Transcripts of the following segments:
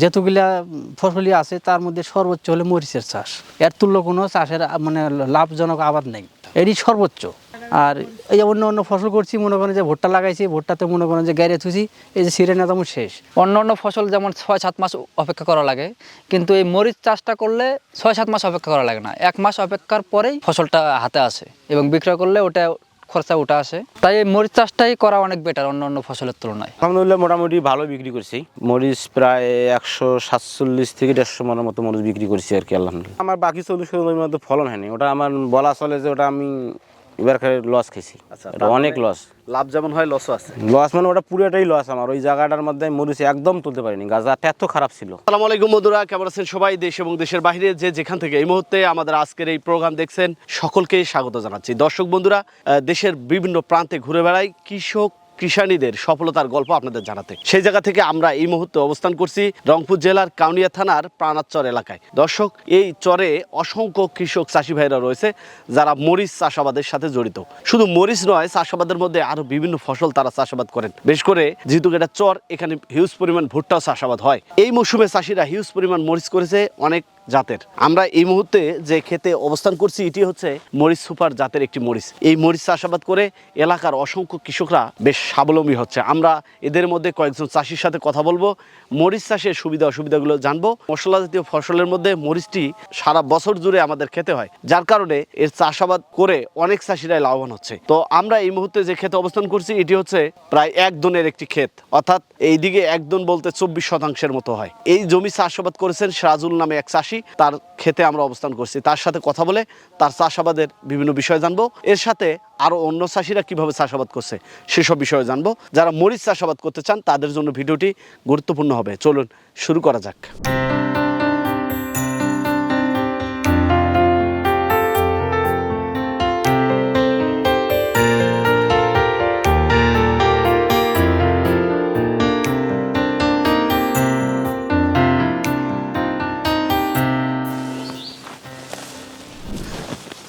যেতগুলা ফসলি আছে তার মধ্যে সর্বোচ্চ হলে মরিচের চাষ। এর তুল্য কোনো চাষের মানে লাভজনক আবাদ নেই, এরই সর্বোচ্চ। আর এই যে অন্য অন্য ফসল করছি, মনে করেন যে ভুট্টা লাগাইছি, ভুট্টাতে মনে করেন যে গাড়ি থুছি, এই যে সিরে না তেমন শেষ। অন্য অন্য ফসল যেমন 6-7 মাস অপেক্ষা করা লাগে, কিন্তু এই মরিচ চাষটা করলে 6-7 মাস অপেক্ষা করা লাগে না, 1 মাস অপেক্ষার পরেই ফসলটা হাতে আসে এবং বিক্রয় করলে ওটা খরচা উঠে আসে। তাই এই মরিচ চাষটাই করা অনেক বেটার অন্য অন্য ফসলের তুলনায়। আলহামদুলিল্লাহ মোটামুটি ভালো বিক্রি করছি। মরিচ প্রায় 147 থেকে 150 মনের মতো মরিচ বিক্রি করছি আর কি আলহামদুলিল্লাহ। আমার বাকি 40 জমির মধ্যে ফলন হয়নি, ওটা আমার বলা চলে যে ওটা আমি এবার লস খেয়েছি। আচ্ছা, এটা অনেক লস। লাভ যেমন হয় লসও আছে। লস মানে ওটা পুরোটাই লস আমার। ওই জায়গাটার মধ্যে মরিচ একদম তুলতে পারিনি, গাছটা এত খারাপ ছিল। আসসালামু আলাইকুম বন্ধুরা, কেমন আছেন সবাই? দেশ এবং দেশের বাইরে যে যেখান থেকে এই মুহূর্তে আমাদের আজকের এই প্রোগ্রাম দেখছেন, সকলকে স্বাগত জানাচ্ছি। দর্শক বন্ধুরা, দেশের বিভিন্ন প্রান্তে ঘুরে বেড়াই কৃষক কৃষানীদের সফলতার গল্প আপনাদের জানাতে। সেই জায়গা থেকে আমরা এই মুহূর্তে অবস্থান করছি রংপুর জেলার কাউনিয়া থানার প্রাণাচর এলাকায়। দর্শক, এই চরে অসংখ্য কৃষক চাষি ভাইরা রয়েছে যারা মরিচ চাষাবাদের সাথে জড়িত। শুধু মরিচ নয়, চাষাবাদের মধ্যে আরো বিভিন্ন ফসল তারা চাষাবাদ করেন। বেশ করে যেহেতু এটা চর, এখানে হিউজ পরিমাণ ভুট্টাও চাষাবাদ হয়। এই মৌসুমে চাষিরা হিউজ পরিমাণ মরিচ করেছে অনেক জাতের। আমরা এই মুহূর্তে যে ক্ষেতে অবস্থান করছি, এটি হচ্ছে মরিচ সুপার জাতের একটি মরিচ। এই মরিচ চাষাবাদ করে এলাকার অসংখ্য কৃষকরা বেশ স্বাবলম্বী হচ্ছে। আমরা এদের মধ্যে কয়েকজন চাষির সাথে কথা বলবো, মরিচ চাষের সুবিধা অসুবিধাগুলো জানবো। মশলা জাতীয় ফসলের মধ্যে মরিচটি সারা বছর জুড়ে আমাদের খেতে হয়, যার কারণে এর চাষাবাদ করে অনেক চাষিরাই লাভবান হচ্ছে। তো আমরা এই মুহূর্তে যে ক্ষেতে অবস্থান করছি, এটি হচ্ছে প্রায় 1 দনের একটি ক্ষেত, অর্থাৎ এইদিকে 1 দন বলতে 24% মতো হয়। এই জমি চাষাবাদ করেছেন সিরাজুল নামে এক চাষি। তার ক্ষেতে আমরা অবস্থান করছি, তার সাথে কথা বলে তার চাষাবাদের বিভিন্ন বিষয় জানবো। এর সাথে আরো অন্য চাষিরা কিভাবে চাষাবাদ করছে সেসব বিষয়ে জানবো। যারা মরিচ চাষাবাদ করতে চান তাদের জন্য ভিডিওটি গুরুত্বপূর্ণ হবে। চলুন শুরু করা যাক।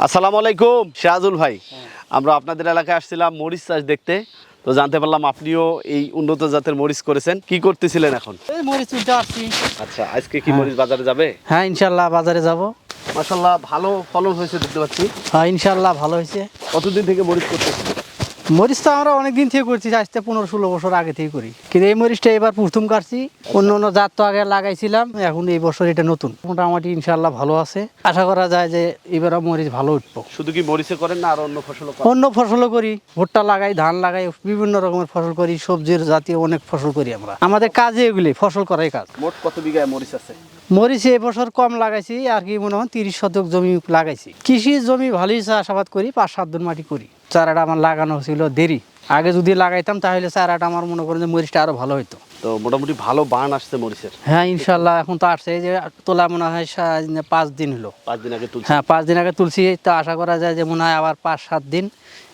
আসসালামু আলাইকুম সিরাজুল ভাই, আমরা আপনাদের এলাকায় আসছিলাম মরিচ চাষ দেখতে। তো জানতে পারলাম আপনিও এই উন্নত জাতের মরিচ করেছেন। কি করতেছিলেন এখন? এই মরিচ তুলতে আসছি। আচ্ছা, আজকে কি মরিচ বাজারে যাবে? হ্যাঁ, ইনশাল্লাহ বাজারে যাব। মাশাআল্লাহ, ভালো ফলন হয়েছে দেখতে পাচ্ছি। হ্যাঁ, ইনশাল্লাহ ভালো হয়েছে। কতদিন থেকে মরিচ করতেছেন? মরিচ তো আমরা অনেক দিন থেকে করছি, আজকে 15-16 বছর আগে থেকে করি, কিন্তু এই মরিচটা এবার প্রথম কাটছি। অন্য অন্য জাত তো আগে লাগাইছিলাম, এখন এই বছর এটা নতুন। মোটামুটি ইনশাল্লাহ ভালো আছে, আশা করা যায় যে এবারও মরিচ ভালো উঠবো। শুধু কি মরিচে করেন না আর অন্য ফসলও করেন? অন্য ফসলও করি, ভুট্টা লাগাই, ধান লাগাই, বিভিন্ন রকমের ফসল করি, সবজির জাতীয় অনেক ফসল করি আমরা। আমাদের কাজে এগুলি ফসল করাই কাজ। মোট কত বিঘায় মরিচ আছে? মরিচ এবছর কম লাগাইছি, আর কি মনে হয় 30 শতক জমি লাগাইছি। কৃষি জমি ভালোই চাষাবাদ করি, 5-7 দন মাটি করি। চারাটা আমার লাগানো ছিল দেরি, আগে যদি লাগাইতাম তাহলে চারাটা আমার মনে করেন যে মরিচটা আরো ভালো হইতো। তো মোটামুটি ভালো বান আসছে মরিচের। হ্যাঁ, ইনশাল্লাহ এখন তো আসছে, এই যে তোলা মনে হয় 5 দিন হলো। 5 দিন আগে তুলছি। হ্যাঁ, 5 দিন আগে তুলছি। তো আশা করা যায় যে মনে হয় আবার 5-7 দিন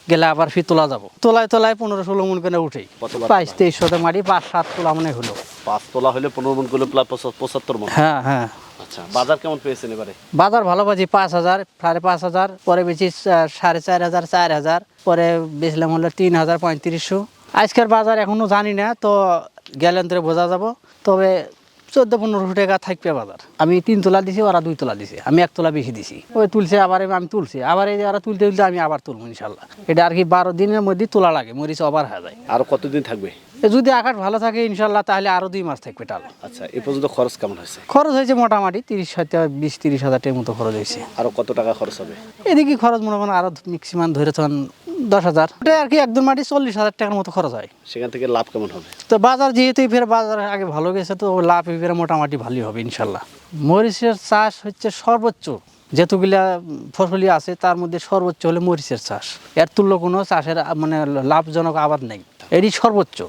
গেলে আবার ফির তোলা যাবো। তোলায় 15-16 মন করে উঠেই, 22-23 শতক মাটি, 5-7 তোলা মনে হলো। 5 তোলা হলে 15 মন করলে প্রায় 75 মন। হ্যাঁ হ্যাঁ। আচ্ছা, বাজার কেমন পেয়েছেন এবারে? বাজার ভালো পাচ্ছি, 5,000, 5,500, পরে বেশি 4,500, 4,000, পরে বেচলাম হলো 3,000, 3500। আজকের বাজার এখনো জানি না, তো গেলেন্দ্রে বোঝা যাব। তবে 14-1500 টাকা থাকবে বাজার। আমি 3 তোলা দিছি, ওরা 2 তোলা দিছে, আমি 1 তোলা বেশি দিছি। ওই তুলছে, আবার আমি তুলছি, আবার এই যে ওরা তুলতে তুলতে আমি আবার তুলবো ইনশাল্লাহ। এটা আর কি 12 দিনের মধ্যে তোলা লাগে, মরিচ ওভার হয়ে যায়। আর কতদিন থাকবে? যদি আকাশ ভালো থাকে ইনশাল্লাহ তাহলে আরো 2 মাস থাকবে টাল। আচ্ছা, এ পর্যন্ত খরচ কেমন হয়েছে? খরচ হয়েছে মোটামুটি 20-30 হাজার টাকার মতো খরচ হয়েছে। আরো কত টাকা খরচ হবে? এদিকে খরচ মনে করেন আরো ম্যাক্সিমাম ধরে তখন 10,000, ওটা আর কি 1 দন মাটি 40,000 টাকার মতো খরচ হয়। সেখান থেকে লাভ কেমন হবে? তো বাজার যেহেতু ফের বাজার আগে ভালো গেছে, তো লাভ এবারে মোটামুটি ভালোই হবে ইনশাল্লাহ। মরিচের চাষ হচ্ছে সর্বোচ্চ, যেতগুলা ফসলি আছে তার মধ্যে সর্বোচ্চ হলে মরিচের চাষ। এর তুল্য কোনো চাষের মানে লাভজনক আবাদ নেই, এরই সর্বোচ্চ।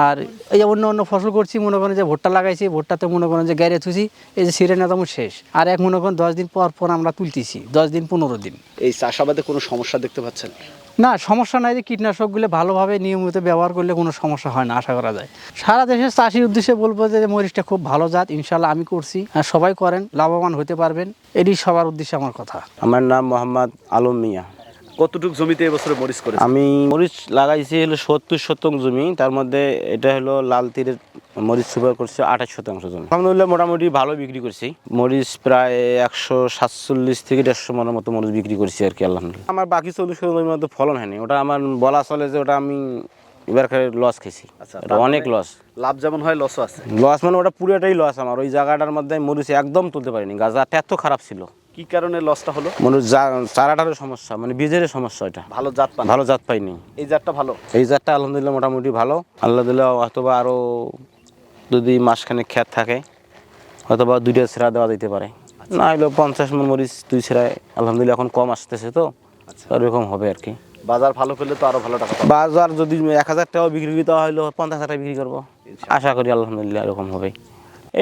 আর এই যে অন্য অন্য ফসল করছি, মনে করেন যে ভুট্টা লাগাইছি, ভুট্টাতে মনে করেন যে গাড়ি থুছি, এই যে সিরে না তেমন শেষ। আর এক মনে করেন 10 দিন পর পর আমরা তুলতেছি, 10 দিন 15 দিন। এই চাষাবাদে কোনো সমস্যা দেখতে পাচ্ছেন? না, সমস্যা নাই, যে কীটনাশকগুলো ভালোভাবে নিয়মিত ব্যবহার করলে কোনো সমস্যা হয় না, আশা করা যায়। সারা দেশের চাষির উদ্দেশ্যে বলবো যে মরিচটা খুব ভালো জাত, ইনশাল্লাহ আমি করছি, আর সবাই করেন, লাভবান হতে পারবেন, এটি সবার উদ্দেশ্যে আমার কথা। আমার নাম মোহাম্মদ আলম মিয়া। কতটুকু জমিতে এবছরে মরিচ করেছেন? আমি মরিচ লাগাইছি হলো 70 শতক জমি, তার মধ্যে এটা হলো লাল তীরের মরিচ সুপার করছে 28% জমি। আলহামদুলিল্লাহ মোটামুটি ভালো বিক্রি করছি। মরিচ প্রায় 147 থেকে 150 মনের মতো মরিচ বিক্রি করছি আর কি আলহামদুলিল্লাহ। আমার বাকি 40 জমির মধ্যে ফলন হয়নি, ওটা আমার বলা চলে যে ওটা আমি এবার লস খেয়েছি। আচ্ছা, এটা অনেক লস। লাভ যেমন হয় লসও আছে। লস মানে ওটা পুরোটাই লস আমার। ওই জায়গাটার মধ্যে আমি মরিচ একদম তুলতে পারিনি, গাছটা এত খারাপ ছিল। কি কারণে লসটা হলো? মনে চারাটারও সমস্যা, মানে বীজের সমস্যা। এটা ভালো জাত পান? ভালো জাত পাইনি। এই জাতটা ভালো? এই জাতটা আলহামদুলিল্লাহ মোটামুটি ভালো। আল্লাহ দিলে অথবা আরও যদি মাসখানেক ক্ষেত থাকে অথবা 2টা ছেঁড়া দেওয়া যেতে পারে। না হলেও 50 মন মরিচ 2 ছেঁড়ায় আলহামদুলিল্লাহ এখন কম আসতেছে, তো এরকম হবে আর কি। বাজার ভালো পেলে তো আরো ভালো টাকা পাবো। বাজার যদি 1000 টাকা বিক্রি করতে হইলো 50,000 টাকা বিক্রি করবো, আশা করি আলহামদুলিল্লাহ এরকম হবে।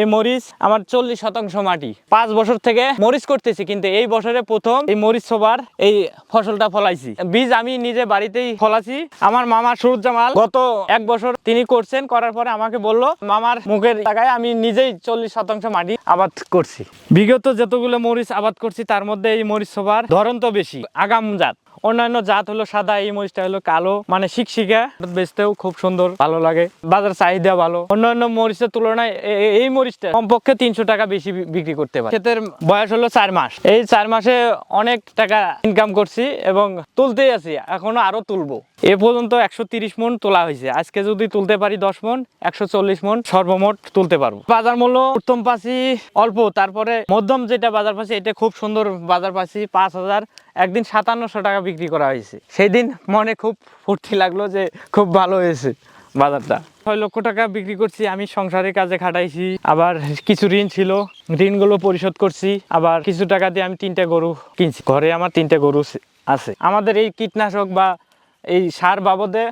এই মরিচ আমার 40% মাটি। 5 বছর থেকে মরিচ করতেছি, কিন্তু এই বছরে প্রথম এই মরিচ সবার এই ফসলটা ফলাইছি। বীজ আমি নিজে বাড়িতেই ফলাছি। আমার মামা সুরুজ্জামাল গত 1 বছর তিনি করছেন, করার পরে আমাকে বলল, মামার মুখের জায়গায় আমি নিজেই 40% মাটি আবাদ করছি। বিগত যতগুলো মরিচ আবাদ করছি তার মধ্যে এই মরিচ সবার ধরন তো বেশি, আগাম জাত। অন্যান্য জাত হলো সাদা, এই মরিচটা হলো কালো, মানে শিকশিকা, বেচতেও খুব সুন্দর, ভালো লাগে, বাজার চাহিদা ভালো। অন্যান্য মরিচের তুলনায় এই মরিচটা কমপক্ষে 300 টাকা বেশি বিক্রি করতে পারে। ক্ষেতের বয়স হলো 4 মাস। এই 4 মাসে অনেক টাকা ইনকাম করছি এবং তুলতেই আছি, এখনো আরো তুলবো। এ পর্যন্ত 130 মন তোলা হয়েছে। আজকে যদি তুলতে পারি 10 মন, 140 মন সর্বমোট তুলতে পারবো। বাজার মূল্য প্রথম পাচ্ছি অল্প, তারপরে মধ্যম যেটা বাজার পাচ্ছি এটা খুব সুন্দর বাজার পাচ্ছি 5,000। একদিন 5700 টাকা বিক্রি করা হয়েছে। সেই দিন মনে খুব ফুর্তি লাগলো যে খুব ভালো হয়েছে বাজারটা। 6 লক্ষ টাকা বিক্রি করছি। আমি সংসারের কাজে খাটাইছি, আবার কিছু ঋণ ছিল, ঋণগুলো পরিশোধ করছি, আবার কিছু টাকা দিয়ে আমি 3টা গরু কিনছি। ঘরে আমার 3টা গরু আছে। আমাদের এই কীটনাশক বা এই সার বাবদে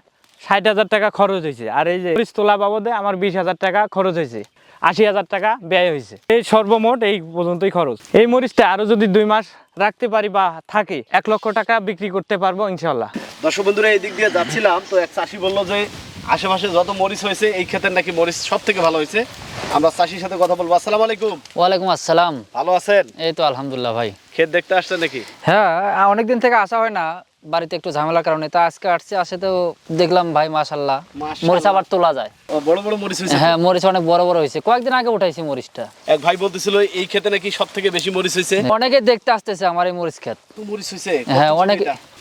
60,000 টাকা খরচ হয়েছে, আর এই যে মরিচ তোলা বাবদে আমার 20,000 টাকা খরচ হয়েছে, 80,000 টাকা ব্যয় হয়েছে। এই সর্বমোট এই পর্যন্তই খরচ। এই মরিচটা আরো যদি 2 মাস রাখতে পারি বা থাকে 1 লক্ষ টাকা বিক্রি করতে পারবো ইনশাল্লাহ। দর্শক বন্ধুরা, এই দিক দিয়ে যাচ্ছিলাম তো এক চাষি বললো যে আশেপাশে যত মরিচ হয়েছে এই ক্ষেতের নাকি মরিচ সব থেকে ভালো হয়েছে। আমরা চাষির সাথে কথা বলবো। আসসালামু আলাইকুম। ওয়ালাইকুম আসসালাম। ভালো আছেন? এই তো আলহামদুলিল্লাহ ভাই। ক্ষেত দেখতে আসছেন নাকি? হ্যাঁ, অনেকদিন থেকে আসা হয় না, বাড়িতে একটু ঝামেলার কারণে। তা আজকে আসে তো দেখলাম ভাই মাশাআল্লাহ মরিচ আবার তোলা যায়। ও, বড় বড় মরিচ হয়েছে? হ্যাঁ, মরিচ অনেক বড় বড় হয়েছে। কয়েকদিন আগে উঠাইছি মরিচটা। এক ভাই বলতেছিল এই ক্ষেতে নাকি সব থেকে বেশি মরিচ হয়েছে। অনেকে দেখতে আসতেছে আমার এই মরিচ ক্ষেত। তো মরিচ হয়েছে? হ্যাঁ, অনেক।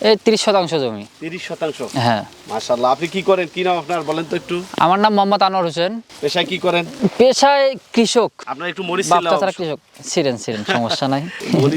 এই 30% জমি। 30%? হ্যাঁ মাশাআল্লাহ। আপনি কি করেন, কি নাম আপনার বলেন তো একটু? আমার নাম মোহাম্মদ আনোয়ার হোসেন। পেশায় কি করেন? পেশায় কৃষক। আপনার একটু মরিচ বাপটা ছাড়া কৃষক। ছিলেন সমস্যা নাই।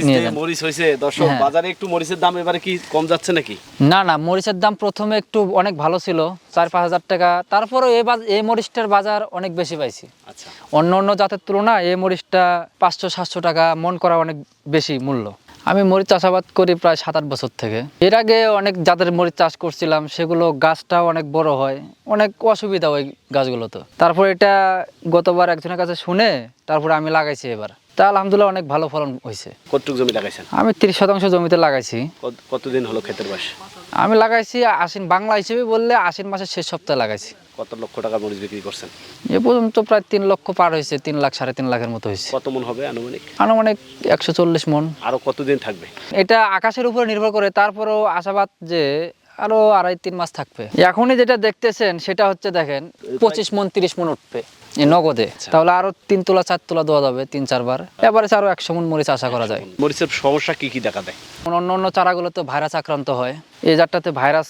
নিয়ে যান। মরিচ হয়েছে দর্শক। হ্যাঁ। বাজারে একটু মরিচের দাম এবারে কি কম যাচ্ছে নাকি? না না, মরিচের দাম প্রথমে একটু অনেক ভালো ছিল, 4-5 হাজার টাকা। তারপরে এই মরিচটার বাজার অনেক বেশি পাইছি। আচ্ছা। অন্য জাতের তুলনায় এই মরিচটা 500-700 টাকা মন করা অনেক বেশি মূল্য। আমি মরিচ চাষাবাদ করি প্রায় 7-8 বছর থেকে। এর আগে অনেক জাতের মরিচ চাষ করছিলাম, সেগুলো গাছটাও অনেক বড় হয়, অনেক অসুবিধা ওই গাছগুলোতে। তারপর এটা গতবার একজনের কাছে শুনে তারপরে আমি লাগাইছি এবার। তা আলহামদুলিল্লাহ অনেক ভালো ফলন হয়েছে। কতটুকু জমি লাগাইছেন? আমি 30% জমিতে লাগাইছি। কতদিন হলো ক্ষেতের বয়স? আমি লাগাইছি আশ্বিন, বাংলা হিসেবে বললে আশ্বিন মাসের শেষ সপ্তাহে লাগাইছি। কত লক্ষ টাকার মরিচ বিক্রি করছেন? এ পর্যন্ত প্রায় 3 লক্ষ পার হয়েছে, 3 লাখ 3.5 লাখের মতো হয়েছে। কত মন হবে আনুমানিক? আনুমানিক 140 মন। আরো কতদিন থাকবে? এটা আকাশের উপরে নির্ভর করে, তারপরেও আশাবাদ যে আরো 2.5-3 মাস থাকবে। এখনই যেটা দেখতেছেন সেটা হচ্ছে দেখেন 25 মন 30 মন উঠবে এই নগদে। তাহলে আরো 3 তোলা 4 তোলা দেওয়া যাবে 3-4 বার। এবারে আরো 100 মন মরিচ আশা করা যায়। মরিচের সমস্যা কি কি দেখা দেয়? অন্য চারাগুলোতে ভাইরাস আক্রান্ত হয়, এই জাতটাতে ভাইরাস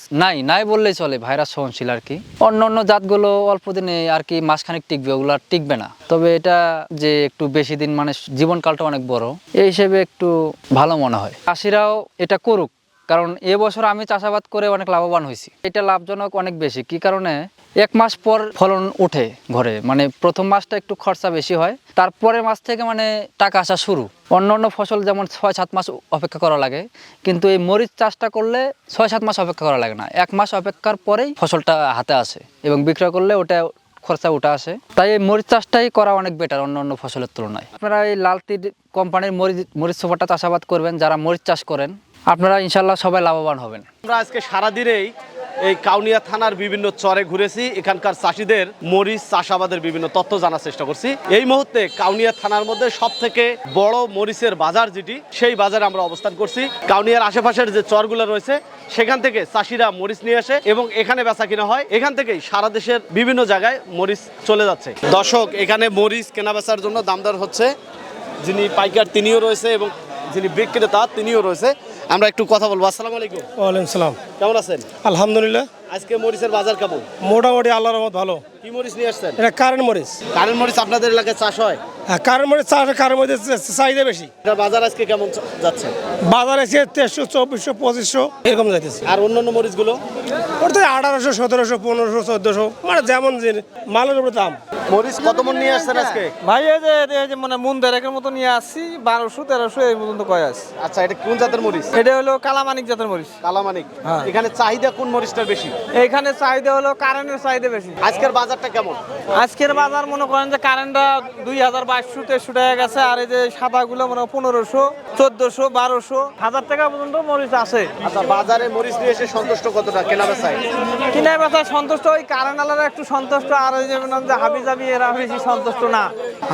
নাই বললেই চলে, ভাইরাস সহনশীল আর কি। অন্য জাতগুলো অল্প দিনে আর কি মাসখানেক টিকবে, ওগুলো আর টিকবে না। তবে এটা যে একটু বেশি দিন, মানে জীবনকালটা অনেক বড়, এই হিসেবে একটু ভালো মনে হয়। চাষিরাও এটা করুক, কারণ এবছর আমি চাষাবাদ করে অনেক লাভবান হয়েছি। এটা লাভজনক অনেক বেশি। কি কারণে 1 মাস পর ফলন ওঠে ঘরে, মানে প্রথম মাসটা একটু খরচা বেশি হয়, তারপরের মাস থেকে মানে টাকা আসা শুরু। অন্য ফসল যেমন 6-7 মাস অপেক্ষা করা লাগে, কিন্তু এই মরিচ চাষটা করলে 6-7 মাস অপেক্ষা করা লাগে না, 1 মাস অপেক্ষার পরেই ফসলটা হাতে আসে এবং বিক্রয় করলে ওটা খরচা উঠে আসে। তাই এই মরিচ চাষটাই করা অনেক বেটার অন্য ফসলের তুলনায়। আপনারা এই লালতির কোম্পানির মরিচ সুপারটা চাষাবাদ করবেন, যারা মরিচ চাষ করেন, আপনারা ইনশাল্লাহ সবাই লাভবান হবেন। আমরা আজকে সারাদিনেই এই কাউনিয়া থানার বিভিন্ন চরে ঘুরেছি, এখানকার চাষিদের মরিচ চাষাবাদের বিভিন্ন তথ্য জানার চেষ্টা করছি। এই মুহূর্তে কাউনিয়া থানার মধ্যে সব থেকে বড় মরিচের বাজার যেটি, সেই বাজারে আমরা অবস্থান করছি। কাউনিয়ার আশেপাশের যে চরগুলো রয়েছে সেখান থেকে চাষিরা মরিচ নিয়ে আসে এবং এখানে বেচা কিনা হয়। এখান থেকেই সারা দেশের বিভিন্ন জায়গায় মরিচ চলে যাচ্ছে। দর্শক, এখানে মরিচ কেনা বেচার জন্য দামদার হচ্ছে। যিনি পাইকার তিনিও রয়েছে এবং যিনি বিক্রেতা তিনিও রয়েছে। আমরা একটু কথা বলবো। আসসালামু আলাইকুম। ওয়ালাইকুম সালাম। কেমন আছেন? আলহামদুলিল্লাহ, আজকে মরিচের বাজার কেমন? মোটামুটি আল্লাহর রহমত ভালো। কি মরিচ নিয়ে আসছেন? এটা কারেন্ট মরিচ। কারেন্ট মরিচ আপনাদের এলাকায় চাষ হয়? কারেন্ট মরিচ চাষ, কারেন্ট মরিচ চাহিদা বেশি। এটা বাজার আজকে কেমন যাচ্ছে? বাজার এসে 1300, 2400, 2500 এরকম যাইতেছে। আর অন্যান্য মরিচগুলো? ওটা 1800, 1700, 1500, 1400, মানে যেমন মালের উপরে দাম। মরিচ কত মন নিয়ে আসছেন আজকে? ভাই এই যে মানে মন দেড়েকের মতো নিয়ে আসছি, 1200, 1300 এই পর্যন্ত কয় আছে। আচ্ছা, এটা কোন জাতের মরিচ? এটা হলো কালামানিক জাতের মরিচ। কালামানিক। হ্যাঁ। এখানে চাহিদা কোন মরিচটার বেশি? এইখানে চাহিদা হলো কারেন্টের চাহিদা বেশি। আজকের বাজারটা কেমন? আজকের বাজার মনে করেন যে কারেন্টটা 2200, 2300 টাকা গেছে, আর এই যে সাদাগুলো মনে হয় 1500, 1400, 1200, 1000 টাকা পর্যন্ত মরিচ আছে। আচ্ছা, বাজারে মরিচ নিয়ে এসে সন্তুষ্ট কতটা কেনা বেচায়? কিনা বেচা সন্তুষ্ট, ওই কারেন্ট আলাদা একটু সন্তুষ্ট, আর ওই যে মনে হয় যে হাবি জাবি এরা বেশি সন্তুষ্ট না।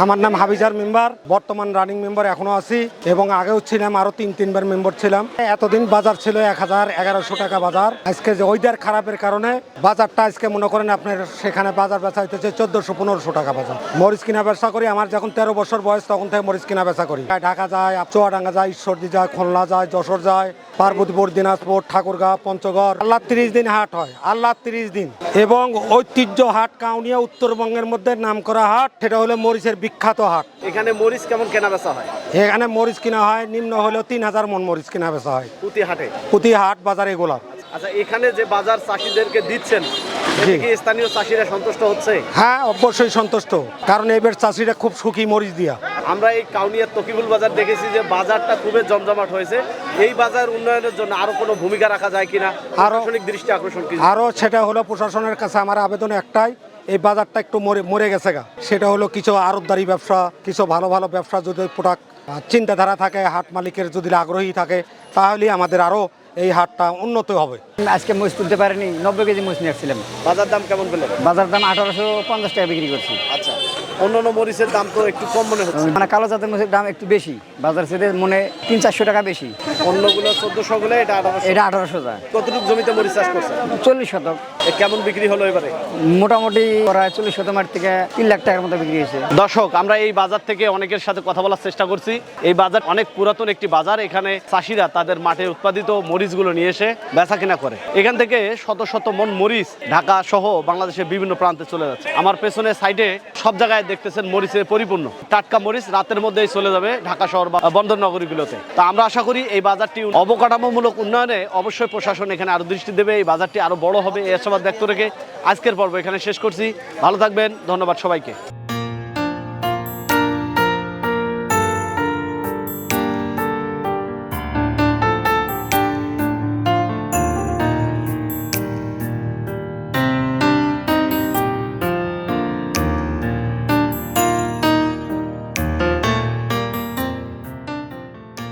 আমার নাম হাবিজার মেম্বার, বর্তমান রানিং মেম্বার এখনো আছি এবং আগেও ছিলাম, আরো 3-3 বার মেম্বার ছিলাম। এতদিন বাজার ছিল 1100 টাকা বাজার। আজকে যে ওয়েদার খারাপের কারণে বাজারটা আজকে মনে করেন আপনার সেখানে বাজার বেচা হইতেছে 1400-1500 টাকা বাজার। মরিচ কিনা বেচা করি, আমার যখন 13 বছর বয়স তখন থেকে মরিচ কিনা বেচা করি। ঢাকা যায়, চুয়াডাঙ্গা যায়, ঈশ্বরদী যায়, খুলনা যায়, যশোর যায়, পার্বতীপুর, দিনাজপুর, ঠাকুরগাঁও, পঞ্চগড়। আল্লাহ 30 দিন হাট হয়, আল্লাহ 30 দিন। এবং ঐতিহ্য হাট কাউনিয়া উত্তরবঙ্গের মধ্যে নামকরা হাট, সেটা হলো মরিচের বিখ্যাত হাট। এখানে মরিচ কেমন কেনা বেচা হয়? এখানে মরিচ কিনা হয় নিম্ন হলেও 3000 মন মরিচ কিনা বেচা হয় প্রতি হাটে? প্রতি হাট বাজার এগুলা। আচ্ছা, এখানে যে বাজার চাষিদেরকে দিচ্ছেন, এতে কি স্থানীয় চাষিরা সন্তুষ্ট হচ্ছে? হ্যাঁ, অবশ্যই সন্তুষ্ট, কারণ এবার চাষিরা খুব সুখী মরিচ দিয়া। আমরা এই কাউনিয়ার তকিবুল বাজার দেখেছি যে বাজারটা খুবই জমজমাট হয়েছে। এই বাজার উন্নয়নের জন্য আরো কোনো ভূমিকা রাখা যায় কিনা, প্রশাসনিক দৃষ্টি আকর্ষণ কি? আরও সেটা হলো প্রশাসনের কাছে আমার আবেদন একটাই, এই বাজারটা একটু মরে গেছে গা। সেটা হলো কিছু আড়তদারি ব্যবসা, কিছু ভালো ভালো ব্যবসা যদি প্রোডাক্ট চিন্তাধারা থাকে, হাট মালিকের যদি আগ্রহী থাকে, তাহলে আমাদের আরও এই হাটটা উন্নত হবে। আজকে মরিচ তুলতে পারিনি, 90 কেজি মরিচ নিয়ে আসছিলাম। বাজার দাম কেমন পেলেন? বাজার দাম 1850 টাকা বিক্রি করছি। আচ্ছা, অন্যান্য মরিচের দাম তো একটু কম মনে হচ্ছে। মানে কালো জাতের মরিচের দাম একটু বেশি, বাজার থেকে মনে 300-400 টাকা বেশি। অন্যগুলো 1400 গুলো, এটা 1800। এটা 1800 টাকা। কতটুকু জমিতে মরিচ চাষ করছে? 40 শতক। কেমন বিক্রি হলো এবারে? মোটামুটি প্রায় 40 শতক মাঠ থেকে 3 লাখ টাকার মতো বিক্রি হয়েছে। দর্শক, আমরা এই বাজার থেকে অনেকের সাথে কথা বলার চেষ্টা করছি। এই বাজার অনেক পুরাতন একটি বাজার। এখানে চাষিরা তাদের মাঠে উৎপাদিত মরিচগুলো নিয়ে এসে বেচা কেনা করে। এখান থেকে শত শত মন মরিচ ঢাকা সহ বাংলাদেশের বিভিন্ন প্রান্তে চলে যাচ্ছে। আমার পেছনে সাইডে সব জায়গায় দেখতেছেন মরিচে পরিপূর্ণ। টাটকা মরিচ রাতের মধ্যেই চলে যাবে ঢাকা শহর বা বন্দর নগরীগুলোতে। তা আমরা আশা করি এই বাজারটি অবকাঠামোমূলক উন্নয়নে অবশ্যই প্রশাসন এখানে আরো দৃষ্টি দেবে, এই বাজারটি আরো বড় হবে। এই আশাবাদ ব্যক্ত রেখে আজকের পর্ব এখানে শেষ করছি। ভালো থাকবেন, ধন্যবাদ সবাইকে।